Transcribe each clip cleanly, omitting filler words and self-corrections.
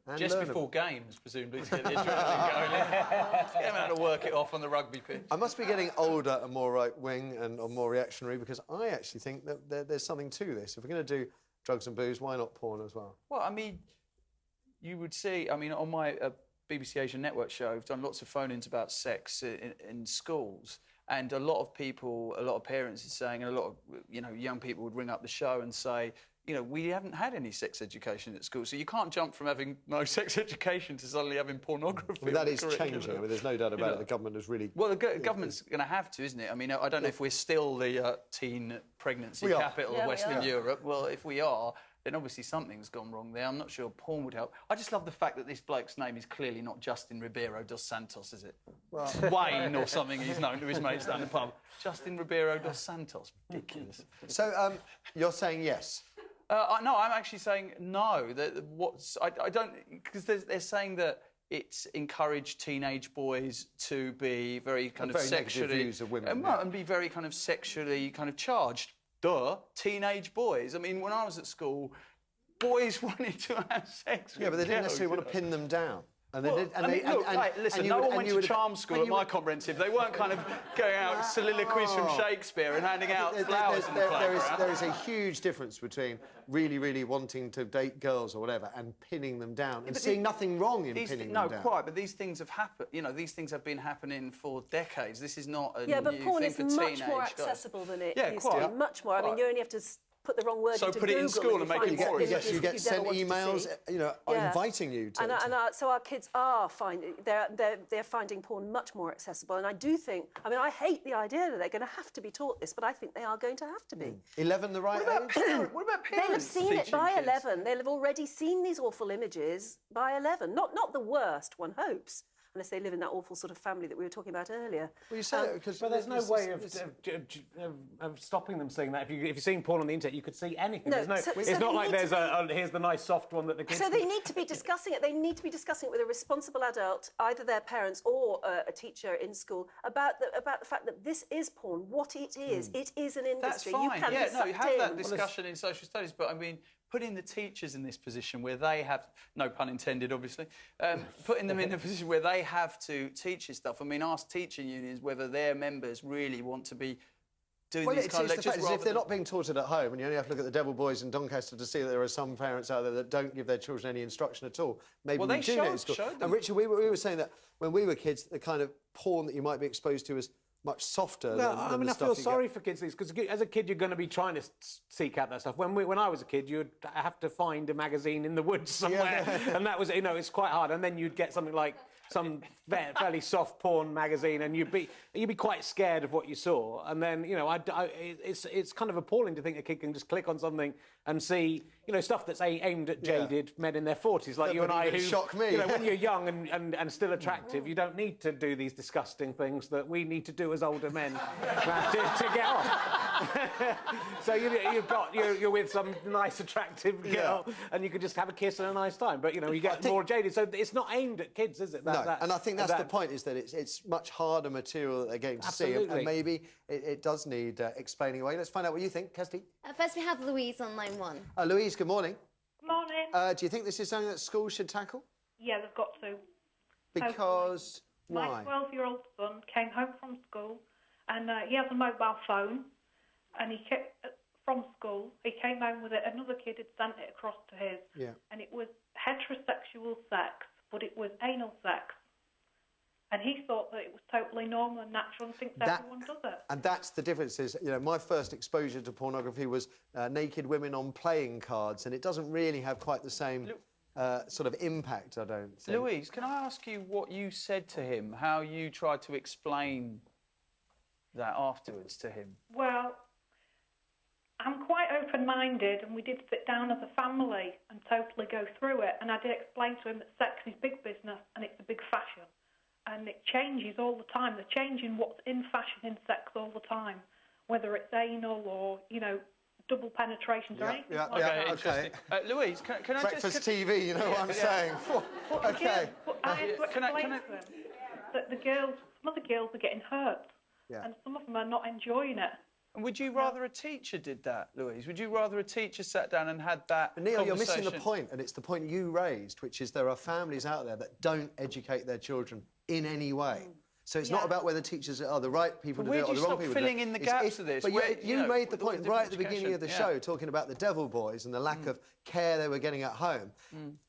and just learn before them. games, presumably, to get the adrenaline going. To get them out to work it off on the rugby pitch. I must be getting older and more right-wing and more reactionary, because I actually think that there's something to this. If we're going to do drugs and booze, why not porn as well? Well, I mean, you would see... I mean, on my BBC Asian Network show, I've done lots of phone-ins about sex in schools, and a lot of people, a lot of parents are saying, and a lot of, you know, young people would ring up the show and say, you know, we haven't had any sex education at school, so you can't jump from having no sex education to suddenly having pornography. I mean, that is changing. I mean, there's no doubt about it. The government has really... Well, the government's going to have to, isn't it? I mean, I don't know if we're still the teen pregnancy capital of Western Europe. Well, if we are, then obviously something's gone wrong there. I'm not sure porn would help. I just love the fact that this bloke's name is clearly not Justin Ribeiro dos Santos, is it? Well, Wayne or something he's known to his mates down the pub. Justin Ribeiro dos Santos. Ridiculous. So, you're saying yes? No, I'm actually saying no. I don't... Because they're saying that it's encouraged teenage boys to be very kind of sexually... Very views of women. And be very kind of sexually kind of charged. Duh, teenage boys. I mean, when I was at school, boys wanted to have sex with but they didn't girls, necessarily want to pin them down. And well, listen, no one went to charm school at my comprehensive. They weren't kind of going out soliloquies from Shakespeare and handing out flowers in the playground. There is a huge difference between really, really wanting to date girls or whatever and pinning them down and seeing nothing wrong in pinning them down. No, quite, but these things have happened. You know, these things have been happening for decades. This is not a new thing for teenage Yeah, but porn is much more accessible than it used to be. Much more. I mean, you only have to put the wrong word into Google. So put it in school and make it more accessible. You get sent emails, you know, inviting you to... So our kids are they're finding porn much more accessible. And I do think... I mean, I hate the idea that they're going to have to be taught this, but I think they are going to have to be. 11 the right age? What about parents? They'll have seen it by 11. They'll have already seen these awful images by 11. Not the worst, one hopes, unless they live in that awful sort of family that we were talking about earlier. Well, you say because... But there's no way of stopping them seeing that. If you're seeing porn on the internet, you could see anything. No, it's not like there's here's the nice soft one that the kids... So they need to be discussing it. They need to be discussing it with a responsible adult, either their parents or a teacher in school, about the fact that this is porn, what it is. It is an industry. That's fine. You have that discussion in social studies, but I mean... Putting the teachers in this position where they have, no pun intended, obviously, putting them in a position where they have to teach this stuff. I mean, ask teaching unions whether their members really want to be doing these kind of lectures. The fact is, if they're not being taught it at home, and you only have to look at the Devil Boys in Doncaster to see that there are some parents out there that don't give their children any instruction at all. Maybe we do know in school. And Richard, we were saying that when we were kids, the kind of porn that you might be exposed to is much softer than I mean, I feel sorry for kids because as a kid you're going to be trying to seek out that stuff. When I was a kid, you'd have to find a magazine in the woods somewhere, and that was, you know, it's quite hard. And then you'd get something like some fairly soft porn magazine, and you'd be quite scared of what you saw. And then, you know, it's kind of appalling to think a kid can just click on something and see, you know, stuff that's aimed at jaded men in their 40s, like you and I, who shock me. You know, when you're young and still attractive, you don't need to do these disgusting things that we need to do as older men to get off. So you're with some nice, attractive girl, and you could just have a kiss and a nice time. But you know, you get more jaded. So it's not aimed at kids, is it? And I think that's the point: is that it's much harder material that they're getting to see, and maybe it does need explaining away. Let's find out what you think, Kirsty. First, we have Louise on line 1. Louise, good morning. Good morning. Do you think this is something that schools should tackle? Yeah, they've got to. Because why? My 12-year-old son came home from school, and he has a mobile phone, and he kept from school. He came home with it. Another kid had sent it across to his, and it was heterosexual sex, but it was anal sex. And he thought that it was totally normal and natural and thinks everyone does it. And that's the difference. Is, you know, my first exposure to pornography was naked women on playing cards, and it doesn't really have quite the same sort of impact, I don't think. Louise, can I ask you what you said to him, how you tried to explain that afterwards to him? Well, I'm quite open-minded, and we did sit down as a family and totally go through it, and I did explain to him that sex is big business and it's a big fashion. And it changes all the time. They're changing what's in fashion in sex all the time, whether it's anal or, you know, double penetrations or anything like that. Okay. Louise, can I Breakfast TV, you know what I'm saying? Okay. But I have to explain to him that some of the girls are getting hurt, and some of them are not enjoying it. And would you rather a teacher did that, Louise? Would you rather a teacher sat down and had that Neil, you're missing the point, and it's the point you raised, which is there are families out there that don't educate their children in any way. So it's not about whether teachers are the right people to do it or the wrong people to do it. Where do you stop filling in the gaps of this? But you made the point right at the beginning of the show, talking about the devil boys and the lack of care they were getting at home.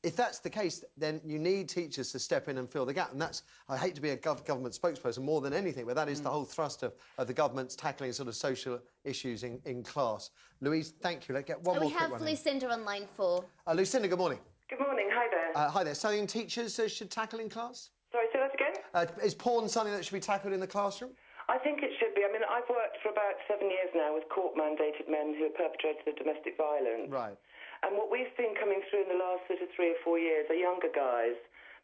If that's the case, then you need teachers to step in and fill the gap. And that's, I hate to be a government spokesperson more than anything, but that is the whole thrust of the government's tackling sort of social issues in class. Louise, thank you. Let's get one more quick one. We have Lucinda on line 4. Lucinda, good morning. Good morning. Hi there. Hi there. Something teachers should tackle in class? Sorry, say that again? Is porn something that should be tackled in the classroom? I think it should be. I mean, I've worked for about 7 years now with court-mandated men who have perpetrated of domestic violence. Right. And what we've seen coming through in the last sort of 3 or 4 years are younger guys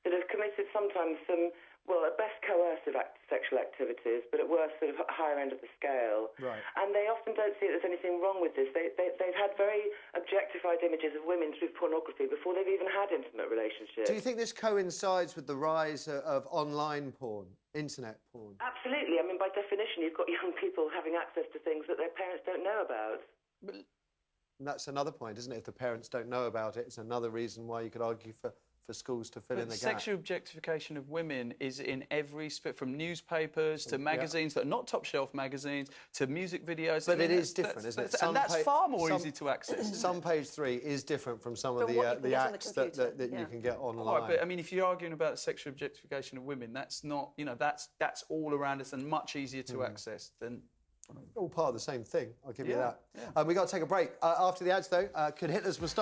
that have committed sometimes some, well, at best coercive sexual activities, but at worst sort of higher end of the scale. Right. And they often don't see that there's anything wrong with this. They've had very objectified images of women through pornography before they've even had intimate relationships. Do you think this coincides with the rise of online porn, internet porn? Absolutely. I mean, by definition, you've got young people having access to things that their parents don't know about. And that's another point, isn't it? If the parents don't know about it, it's another reason why you could argue for schools to fill in the gap. Sexual objectification of women is in every from newspapers to magazines that are not top-shelf magazines to music videos. But it is different, isn't it? And that's far more easy to access. Some Page 3 is different from some of the acts that you can get online. Right, but I mean, if you're arguing about sexual objectification of women, that's not, you know, that's all around us and much easier to access than. All part of the same thing. I'll give you that. We've got to take a break. After the ads, though, could Hitler's moustache